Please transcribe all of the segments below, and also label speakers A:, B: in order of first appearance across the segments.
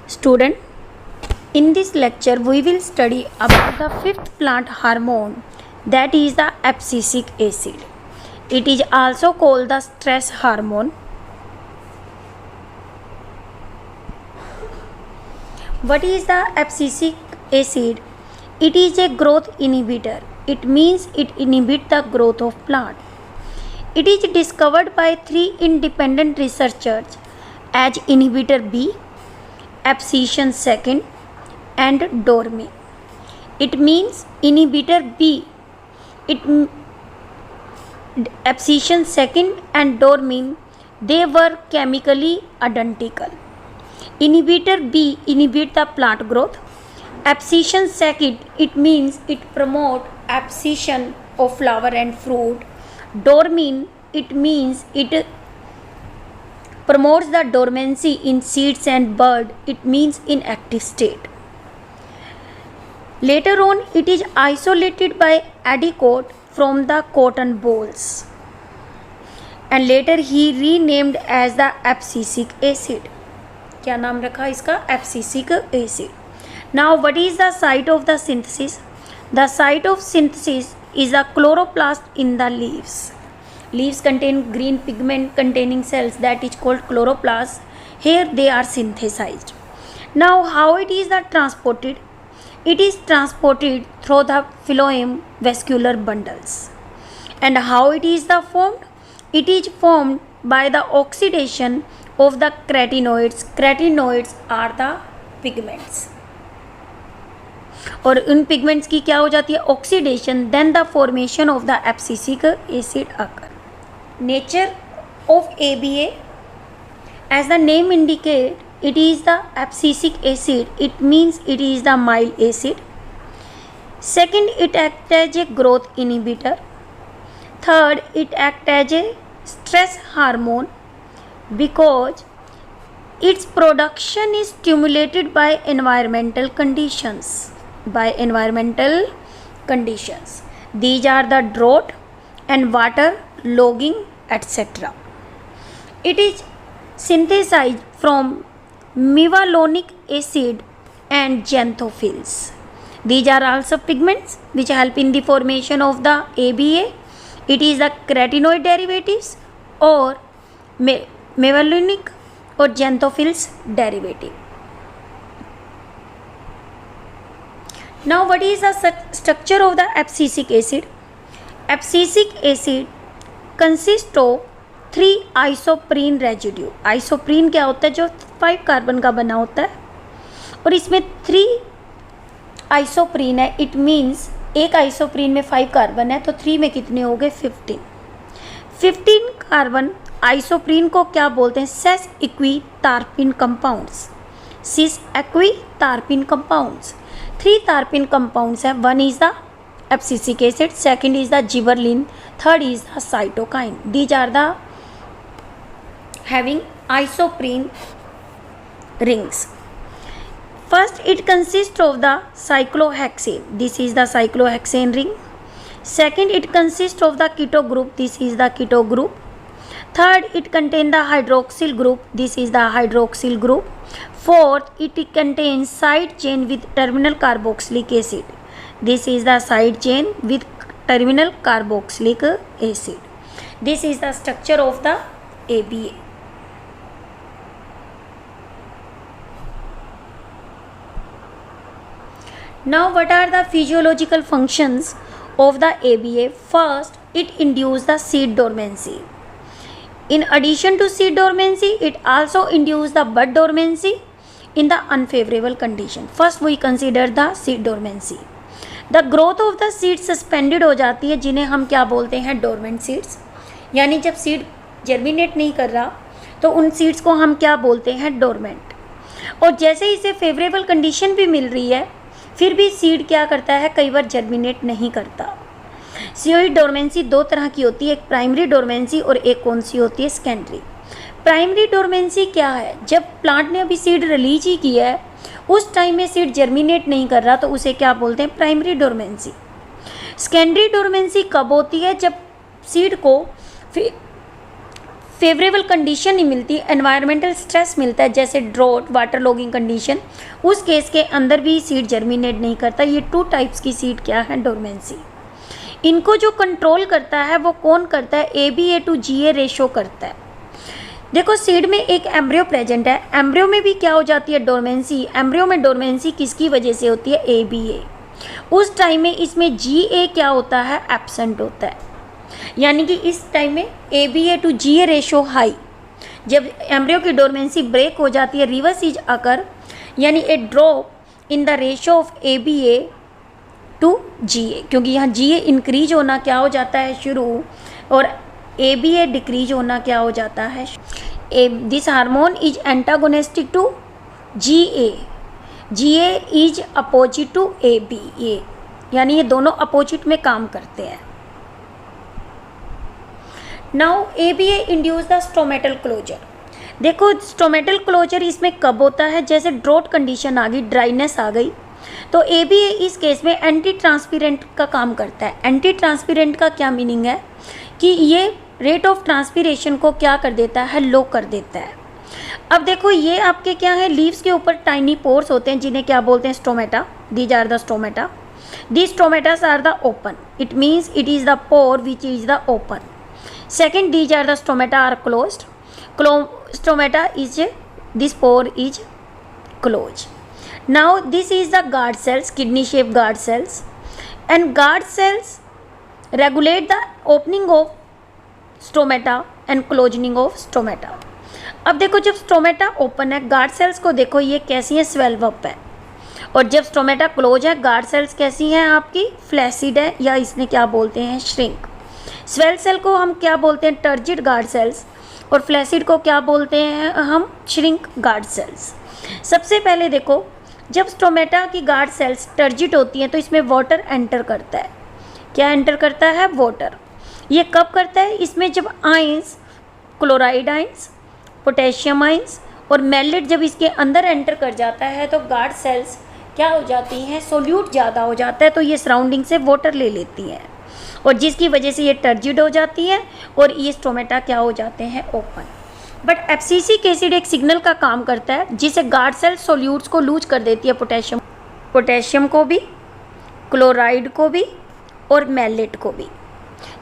A: Student, in this lecture we will study about the fifth plant hormone, that is the abscisic acid. It is also called the stress hormone. What is the abscisic acid? It is a growth inhibitor. It means it inhibits the growth of plant. It is discovered by 3 independent researchers as inhibitor B, abscission second, and dormine. It means inhibitor B, abscission second and dormine, they were chemically identical. Inhibitor B inhibit the plant growth. Abscission second, it means it promote abscission of flower and fruit. Dormine, it means it promotes the dormancy in seeds and bud. It means inactive state. Later on, it is isolated by Endicott from the cotton bolls, and later he renamed as the abscisic acid. क्या नाम रखा इसका? abscisic acid. Now, what is the site of the synthesis? The site of synthesis is a chloroplast in the leaves. Leaves contain green pigment containing cells, that is called chloroplast. Here they are synthesized. Now, how it is transported? It is transported through the phloem vascular bundles. And how it is formed? It is formed by the oxidation of the carotenoids. Carotenoids are the pigments. और उन pigments की क्या हो जाती है? Oxidation. Then the formation of the abscisic acid occur. Nature of ABA, as the name indicate, it is the abscisic acid. It means it is the mild acid. Second, it acts as a growth inhibitor. Third, it acts as a stress hormone because its production is stimulated by environmental conditions. These are the drought and water logging, etc. It is synthesized from mevalonic acid and xanthophylls. These are also pigments which help in the formation of the ABA. It is the carotenoid derivatives or mevalonic or xanthophylls derivative. Now, what is the structure of the abscisic acid? Abscisic acid consists of 3 isoprene residue. Isoprene क्या होता है? जो 5 carbon का बना होता है, और इसमें 3 आइसोप्रीन है. इट मीन्स एक आइसोप्रीन में 5 कार्बन है, तो 3 में कितने हो गए? 15 कार्बन. आइसोप्रीन को क्या बोलते हैं? Sesquiterpene compounds. 3 tarpin compounds है. One is the abscisic acid, second is the gibberellin, third is the cytokine. These are the having isoprene rings. First, it consists of the cyclohexane. This is the cyclohexane ring. Second, it consists of the keto group. This is the keto group. Third, it contains the hydroxyl group. This is the hydroxyl group. Fourth, it contains side chain with terminal carboxylic acid. This is the side chain with terminal carboxylic acid. This is the structure of the ABA. Now, what are the physiological functions of the ABA? First, it induces the seed dormancy. In addition to seed dormancy, it also induces the bud dormancy in the unfavorable condition. First, we consider the seed dormancy. The growth of the seed suspended हो जाती है, जिन्हें हम क्या बोलते हैं? Dormant seeds. यानी जब सीड जर्मिनेट नहीं कर रहा तो उन सीड्स को हम क्या बोलते हैं? डोरमेंट. और जैसे इसे फेवरेबल कंडीशन भी मिल रही है, फिर भी सीड क्या करता है? कई बार जर्मिनेट नहीं करता. सीड डोरमेंसी 2 तरह की होती है, एक प्राइमरी डोरमेंसी और एक कौन सी होती है? सेकेंडरी. प्राइमरी डोरमेंसी क्या है? जब प्लांट ने अभी सीड रिलीज ही किया है, उस टाइम में सीड जर्मिनेट नहीं कर रहा, तो उसे क्या बोलते हैं? Primary dormancy. सेकेंडरी डोरमेंसी कब होती है? जब सीड को फेवरेबल कंडीशन नहीं मिलती, एनवायरमेंटल स्ट्रेस मिलता है, जैसे ड्रॉट, वाटर लॉगिंग कंडीशन, उस केस के अंदर भी सीड जर्मिनेट नहीं करता। ये 2 टाइप्स की सीड क्या है, डोरमेंसी। इनको जो कंट्रोल करता है वो कौन करता है, ABA to GA रेशो करता है। देखो सीड में एक एम्ब्रियो प्रेजेंट है, एम्ब्रियो में भी क्या हो जाती है, डोरमेंसी। एम्ब्रियो में डोरमेंसी किसकी वजह से होती है, ABA। उस टाइम में इसमें GA क्या होता है, एब्सेंट होता है, यानी कि इस टाइम में ABA to GA ratio high. जब एम्ब्रियो की डोरमेंसी ब्रेक हो जाती है, रिवर्स इज अकर, यानी a drop in the ratio of ABA to GA, क्योंकि यहाँ GA इंक्रीज होना क्या हो जाता है, शुरू, और ABA डिक्रीज होना क्या हो जाता है। This hormone is antagonistic to GA, GA is opposite to ABA, यानी ये दोनों अपोजिट में काम करते हैं। Now ABA induce the stomatal closure. देखो स्टोमेटल क्लोजर इसमें कब होता है, जैसे ड्रॉट कंडीशन आ गई, ड्राइनेस आ गई, तो ABA इस केस में एंटी ट्रांसपेरेंट का काम करता है। एंटी ट्रांसपेरेंट का क्या मीनिंग है कि ये रेट ऑफ ट्रांसपीरेशन को क्या कर देता है, लो कर देता है। अब देखो ये आपके क्या है, लीव्स के ऊपर टाइनी पोर्स होते हैं जिन्हें क्या बोलते हैं, stomata. These are the stomata, these stomatas are the open, it means it is the pore which is the open. Second, these are the stomata are closed. Stomata is this pore is closed. Now this is the guard cells, kidney shaped guard cells, and guard cells regulate the opening of stomata and closing of stomata. अब देखो जब stomata open है, guard cells को देखो ये कैसी है, स्वेल्व up है, और जब स्टोमेटा क्लोज है, गार्ड सेल्स कैसी हैं आपकी, फ्लैसिड है, या इसने क्या बोलते हैं, श्रिंक। स्वेल सेल को हम क्या बोलते हैं, टर्जिड गार्ड सेल्स, और फ्लैसिड को क्या बोलते हैं हम, श्रिंक गार्ड सेल्स। सबसे पहले देखो जब स्टोमेटा की गार्ड सेल्स टर्जिड होती हैं तो इसमें वाटर एंटर करता है। क्या एंटर करता है, वाटर। ये कब करता है, इसमें जब ions, chloride ions, potassium ions और मेलेट जब इसके अंदर एंटर कर जाता है तो गार्ड सेल्स क्या हो जाती हैं, सोल्यूट ज़्यादा हो जाता है, तो ये सराउंडिंग से वाटर ले लेती हैं, और जिसकी वजह से ये टर्जिड हो जाती है और ये स्टोमेटा क्या हो जाते हैं, ओपन। बट एब्सिसिक एसिड एक सिग्नल का काम करता है जिसे गार्ड सेल सोल्यूट्स को लूज कर देती है, पोटेशियम को भी, क्लोराइड को भी और मेलेट को भी।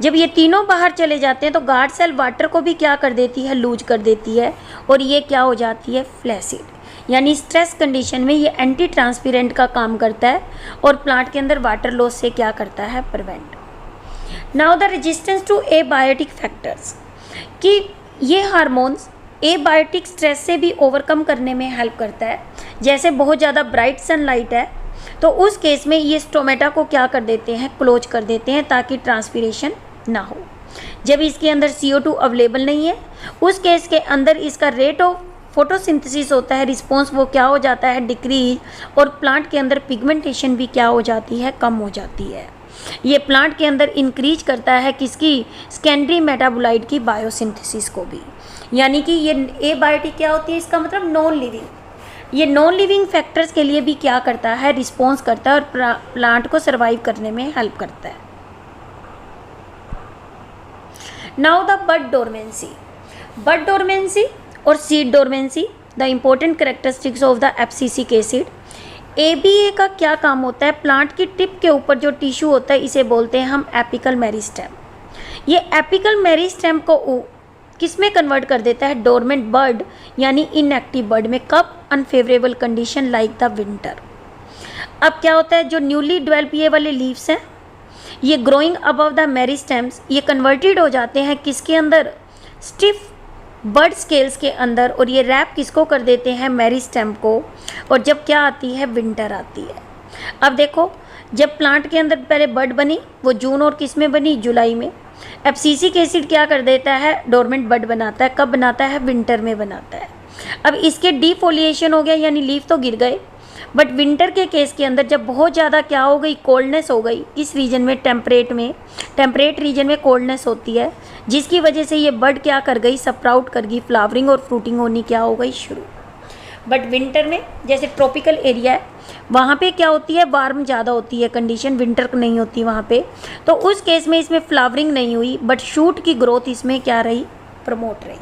A: जब ये तीनों बाहर चले जाते हैं तो गार्ड सेल वाटर को भी क्या कर देती है, लूज कर देती है, और ये क्या हो जाती है, फ्लैसिड। यानी स्ट्रेस कंडीशन में ये एंटी ट्रांसपेरेंट का काम करता है और प्लांट के अंदर वाटर लॉस से क्या करता है, prevent. Now the resistance to abiotic factors, कि ये हार्मोन्स एबायोटिक स्ट्रेस से भी ओवरकम करने में हेल्प करता है। जैसे बहुत ज़्यादा ब्राइट सनलाइट है तो उस केस में ये स्टोमेटा को क्या कर देते हैं, क्लोज कर देते हैं ताकि ट्रांसपीरेशन ना हो। जब इसके अंदर CO2 अवेलेबल नहीं है उस केस के अंदर इसका रेट ऑफ फोटोसिंथेसिस होता है, रिस्पॉन्स वो क्या हो जाता है, डिक्रीज, और प्लांट के अंदर पिगमेंटेशन भी क्या हो जाती है, कम हो जाती है। ये प्लांट के अंदर इंक्रीज करता है किसकी, सेकेंडरी मेटाबोलाइट की बायोसिंथेसिस को भी। यानी कि ये एबायोटिक क्या होती है, इसका मतलब नॉन लिविंग। ये नॉन लिविंग फैक्टर्स के लिए भी क्या करता है, रिस्पॉन्स करता है और प्लांट को सर्वाइव करने में हेल्प करता है। नाउ द बड डोरमेंसी और seed dormancy, the important characteristics of the abscisic acid. ABA का क्या काम होता है, प्लांट की टिप के ऊपर जो टिश्यू होता है इसे बोलते हैं हम एपिकल मेरिस्टेम। ये एपिकल मेरिस्टेम को किस में कन्वर्ट कर देता है, डोरमेंट बर्ड यानी इनएक्टिव बर्ड में। कब, unfavourable condition like the winter. अब क्या होता है, जो न्यूली डेवलप ये वाले लीव्स हैं ये ग्रोइंग अबव द मेरिस्टेम्स, ये कन्वर्टेड हो जाते हैं किसके अंदर, स्टिफ बर्ड स्केल्स के अंदर, और ये रैप किसको कर देते हैं, मेरिस्टेम को। और जब क्या आती है, विंटर आती है। अब देखो जब प्लांट के अंदर पहले बर्ड बनी वो जून और किस में बनी, जुलाई में। एब्सिसिक एसिड क्या कर देता है, डोरमेंट बर्ड बनाता है। कब बनाता है, विंटर में बनाता है। अब इसके डिफोलिएशन हो गया यानी लीफ तो गिर गए, बट विंटर के केस के अंदर जब बहुत ज़्यादा क्या हो गई, कोल्डनेस हो गई, किस रीजन में, टेम्परेट रीजन में कोल्डनेस होती है, जिसकी वजह से ये बर्ड क्या कर गई, स्प्राउट कर गई, फ्लावरिंग और फ्रूटिंग होनी क्या हो गई, शुरू। बट विंटर में जैसे ट्रॉपिकल एरिया है वहाँ पे क्या होती है, वार्म ज़्यादा होती है कंडीशन, विंटर नहीं होती वहाँ पे, तो उस केस में इसमें फ्लावरिंग नहीं हुई बट शूट की ग्रोथ इसमें क्या रही, प्रमोट रही।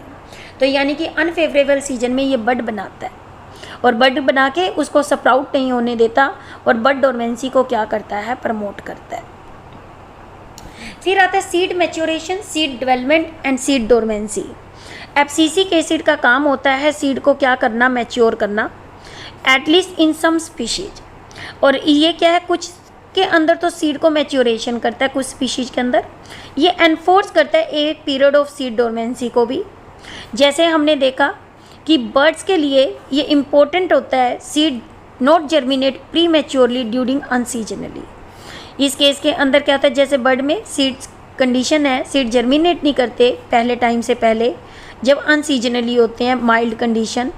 A: तो यानी कि अनफेवरेबल सीजन में ये बड बनाता है और बड बना के उसको स्प्राउट नहीं होने देता और बड डोरमेंसी को क्या करता है, प्रमोट करता है। फिर आता है seed maturation, seed development and seed dormancy. Abscisic acid का काम होता है सीड को क्या करना, मैच्योर करना, एटलीस्ट इन सम स्पीशीज। और ये क्या है, कुछ के अंदर तो सीड को मैच्योरेशन करता है, कुछ स्पीशीज के अंदर ये एनफोर्स करता है एक पीरियड ऑफ सीड डोरमेंसी को भी। जैसे हमने देखा कि बर्ड्स के लिए ये इम्पोर्टेंट होता है seed not germinate prematurely during unseasonally. इस केस के अंदर क्या होता है, जैसे बर्ड में सीड्स कंडीशन है, सीड जर्मिनेट नहीं करते पहले टाइम से पहले जब अनसीजनली होते हैं, माइल्ड कंडीशन,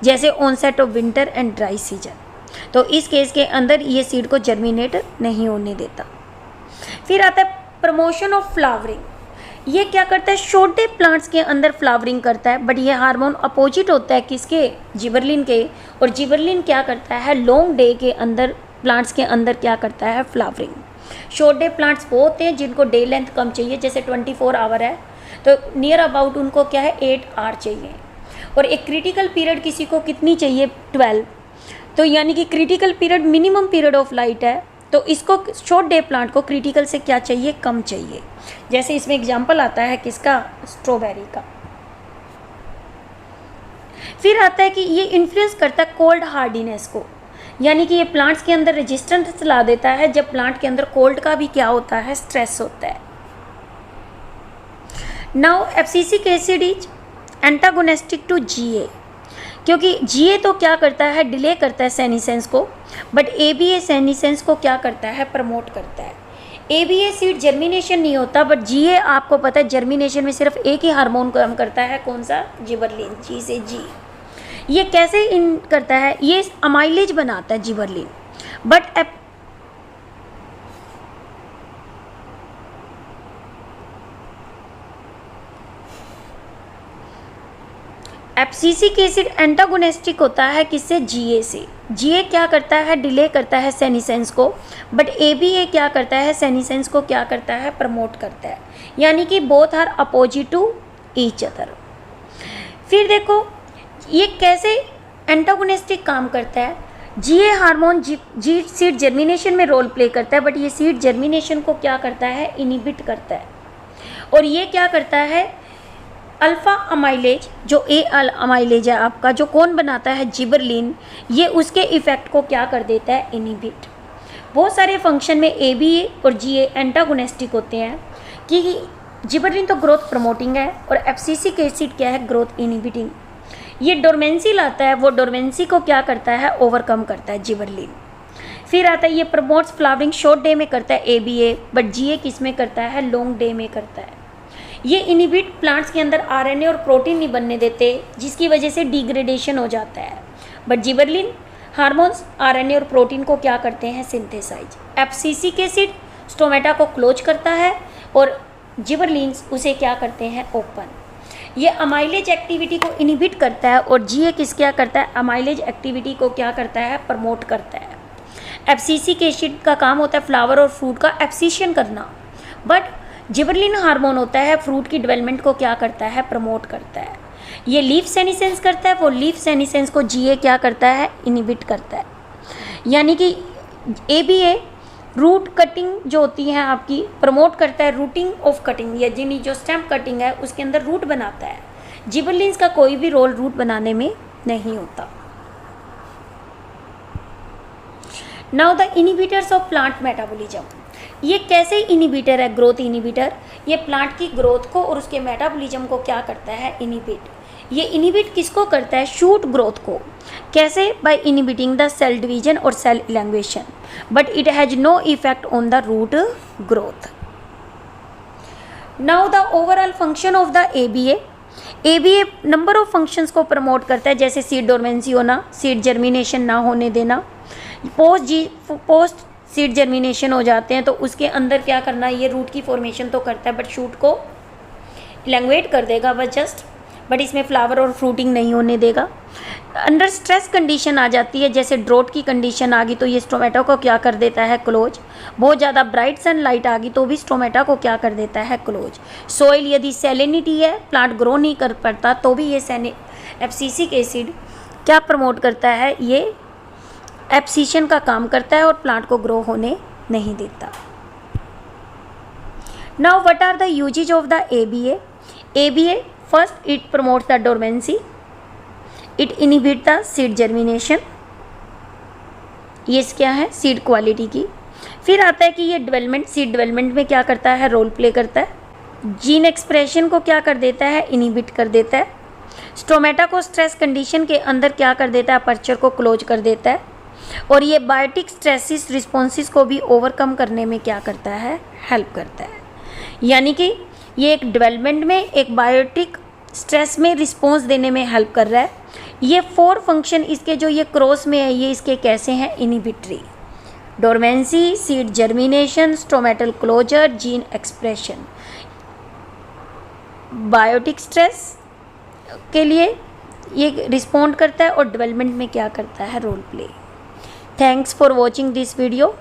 A: जैसे onset of winter and dry season. तो इस केस के अंदर ये सीड को जर्मिनेट नहीं होने देता। फिर आता है प्रमोशन ऑफ फ्लावरिंग। ये क्या करता है, छोटे प्लांट्स के अंदर फ्लावरिंग करता है, बट ये हार्मोन अपोजिट होता है किसके, जिबरलिन के। और जिबरलिन क्या करता है, लॉन्ग डे के अंदर प्लांट्स के अंदर क्या करता है, फ्लावरिंग। शॉर्ट डे प्लांट्स वो होते हैं जिनको डे लेंथ कम चाहिए, जैसे 24 आवर है तो नियर अबाउट उनको क्या है 8 आवर चाहिए। और एक क्रिटिकल पीरियड किसी को कितनी चाहिए, 12। तो यानी कि critical period minimum period of light है, तो इसको शॉर्ट डे प्लांट को क्रिटिकल से क्या चाहिए, कम चाहिए। जैसे इसमें एग्जांपल आता है किसका, स्ट्रॉबेरी का। फिर आता है कि ये इन्फ्लुएंस करता है कोल्ड हार्डीनेस को, यानी कि ये प्लांट्स के अंदर रेजिस्टेंस ला देता है जब प्लांट के अंदर कोल्ड का भी क्या होता है, स्ट्रेस होता है। Now abscisic acid is antagonistic to GA, क्योंकि जीए तो क्या करता है, डिले करता है सेनिसेंस को, बट एबीए सेनिसेंस को क्या करता है, प्रमोट करता है। एबीए सीड जर्मिनेशन नहीं होता, बट जीए आपको पता है जर्मिनेशन में सिर्फ एक ही हार्मोन काम करता है, कौन सा, जिबरलिन, जी से जी। ये कैसे इन करता है, ये अमाइलेज बनाता है gibberellin, but abscisic acid antagonistic होता है किससे, जीए से। जीए क्या करता है, डिले करता है सेनिसेंस को, बट एबीए क्या करता है, सेनिसेंस को क्या करता है, प्रमोट करता है। यानी कि both are opposite to each other. फिर देखो ये कैसे एंटागोनिस्टिक काम करता है। जीए हार्मोन जी सीड जर्मिनेशन में रोल प्ले करता है, बट ये सीड जर्मिनेशन को क्या करता है, इनिबिट करता है। और ये क्या करता है, अल्फ़ा अमाइलेज, जो ए अल अमाइलेज है आपका, जो कौन बनाता है, जिबरलिन, ये उसके इफ़ेक्ट को क्या कर देता है, इनिबिट। बहुत सारे फंक्शन में ए बी ए और जी ए एंटागोनिस्टिक होते हैं कि जिबरलिन तो ग्रोथ प्रमोटिंग है और एब्सिसिक एसिड क्या है, ग्रोथ इनिबिटिंग। ये डोरमेंसी लाता है, वो डोरमेंसी को क्या करता है, ओवरकम करता है जिबरलिन। फिर आता है ये प्रमोट्स फ्लावरिंग, शॉर्ट डे में करता है ए बी ए, बट जी ए किस में करता है, लॉन्ग डे में करता है। ये इनिबिट प्लांट्स के अंदर आरएनए और प्रोटीन नहीं बनने देते, जिसकी वजह से डिग्रेडेशन हो जाता है, बट जिबरलिन हार्मोन्स आरएनए और प्रोटीन को क्या करते हैं, सिंथेसाइज। एब्सिसिक एसिड स्टोमेटा को क्लोज करता है और जिबरलिन्स उसे क्या करते हैं, ओपन। ये अमाइलेज एक्टिविटी को इनिबिट करता है और जीए किस क्या करता है, अमाइलेज एक्टिविटी को क्या करता है, प्रमोट करता है। एब्सिसिक एसिड का काम होता है फ्लावर और फ्रूट का एब्सिशन करना, बट जिबरलिन हार्मोन होता है फ्रूट की डेवलपमेंट को क्या करता है, प्रमोट करता है। ये लीफ सेनिसेंस करता है, वो लीफ सेनिसेंस को जीए क्या करता है, इनिबिट करता है। यानी कि एबीए रूट कटिंग जो होती है आपकी, प्रमोट करता है रूटिंग ऑफ कटिंग, या जिनी जो स्टेम कटिंग है उसके अंदर रूट बनाता है। जिबरलिन्स का कोई भी रोल रूट बनाने में नहीं होता। Now the inhibitors of plant metabolism. ये कैसे इनिबिटर है, ग्रोथ इनिबिटर। ये प्लांट की ग्रोथ को और उसके मेटाबॉलिज्म को क्या करता है, इनिबिट। ये इनिबिट किसको करता है, शूट ग्रोथ को। कैसे, by inhibiting the cell division और cell elongation, but it has no effect on the root growth. Now the overall function of the ABA. ABA number of functions को promote करता है, जैसे सीड डोरमेंसी होना, seed germination ना होने देना, post seed germination हो जाते हैं तो उसके अंदर क्या करना, ये रूट की फॉर्मेशन तो करता है बट शूट को इलैंग्वेट कर देगा बस जस्ट, बट इसमें फ्लावर और फ्रूटिंग नहीं होने देगा। अंडर स्ट्रेस कंडीशन आ जाती है, जैसे ड्रोट की कंडीशन आ गई तो ये स्टोमेटा को क्या कर देता है, क्लोज। बहुत ज़्यादा ब्राइट सनलाइट आ गई तो भी स्टोमेटा को क्या कर देता है, क्लोज। सॉइल यदि सैलिनिटी है, प्लांट ग्रो नहीं कर पाता तो भी ये एब्सिसिक एसिड क्या प्रमोट करता है, ये एब्सिशन का काम करता है और प्लांट को ग्रो होने नहीं देता। Now what are the uses of the ABA? ABA first it promotes the dormancy, it inhibit the seed germination, ये क्या है, सीड क्वालिटी की। फिर आता है कि ये डेवलपमेंट, सीड डेवलपमेंट में क्या करता है, रोल प्ले करता है। जीन एक्सप्रेशन को क्या कर देता है, इनहिबिट कर देता है। स्टोमेटा को स्ट्रेस कंडीशन के अंदर क्या कर देता है, अपर्चर को क्लोज कर देता है। और ये बायोटिक स्ट्रेसिस रिस्पॉन्सिस को भी ओवरकम करने में क्या करता है, हेल्प करता है। यानी कि ये एक डेवलपमेंट में, एक बायोटिक स्ट्रेस में रिस्पॉन्स देने में हेल्प कर रहा है। ये 4 फंक्शन इसके जो ये क्रॉस में है, ये इसके कैसे हैं, inhibitory, dormancy, seed germination, stomatal closure, gene expression. Biotic stress के लिए ये रिस्पॉन्ड करता है और डेवलपमेंट में क्या करता है, role play. Thanks for watching this video.